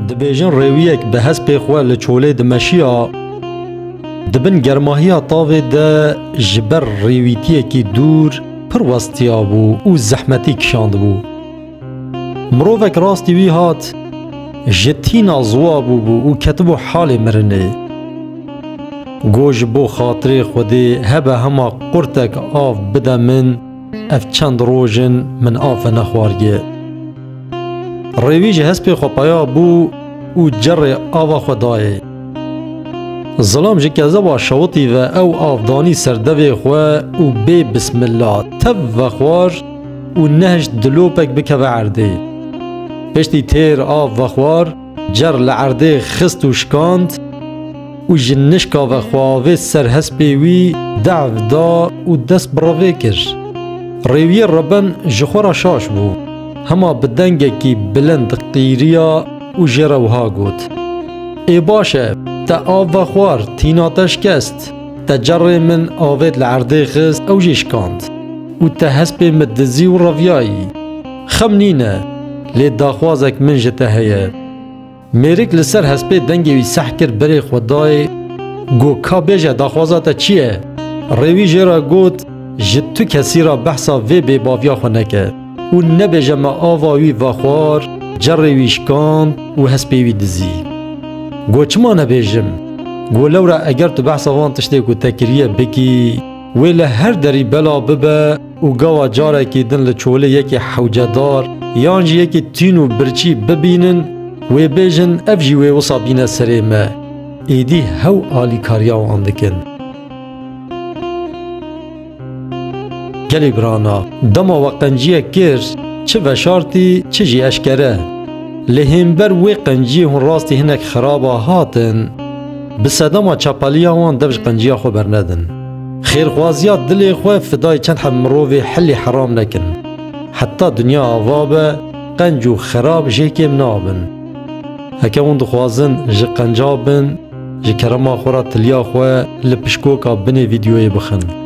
دبیجن رویک به هسپ خواه لچوله دمشیا دبن گرماهیا طاوه ده جبر رویتیه کی دور پر وستیا بو و زحمتی کشاند بو. مروفک راستی وی هات جتینا زوابو بو و کتبو حال مرنه. گوش بو خاطر خودی هبه هما قرتک آف بده من اف چند روژن من آف نخوارگه. رویج هسپی خوپایا بو و جر آوا خدای. ظلام جی که زبا شوطی و او آفدانی سردوی خواه و بی بسم الله تب و خوار و نهش دلوپک بکه و عرده. پشتی تیر آف و خوار جر لعرده خست و شکاند و جنشکا و خواهی سر هسپی وی دعو دا و دست براوی کر. روی ربن جخورا شاش بو. هما بدنگه کی بلند قیریا و جروها گود. ای باشه تا آب و خوار تیناتش کست تا جر من آوید لعرده خست او جشکاند و تا هسپ مدزی و رویایی خمنینه لی داخوازک من جته هیه میرک لسر هسپ دنگی وی سح کر بری خدای گو کا بیجه داخوازاتا چیه روی جرا گود جتو کسی را بحثا وی بی باویا خونکه و نبیجه ما آواوی و خوار جر ویشکاند و هسپی وی دزی گو چما نبیجم گو لورا اگر تو بحث آوان تشتی کو تکریه بکی ویل هر دری بلا ببه و گوا جاره که دن لچوله یکی حوجه دار یانجی یکی تینو برچی ببینن وی بیجن افجی وی وصا بینه سره ما ایدی هو آلی کاریا و اندکن گلی برانا دما وقتنجیه کر چه وشارتی چه جی اشکره لهمبر وی قنجی هون راستی هنک خرابا هاتن بسداما چاپالیا وان دبج قنجیا خو برندن خیرخوازیات دلی خو فدای چند حب مروفی حلی حرام نکن حتی دنیا آوابه قنجو خراب جیکم نابن هکه اون دخوازن جی قنجابن جی کرما خورا تلیا خو لپشکوکا بنی ویدیوی بخن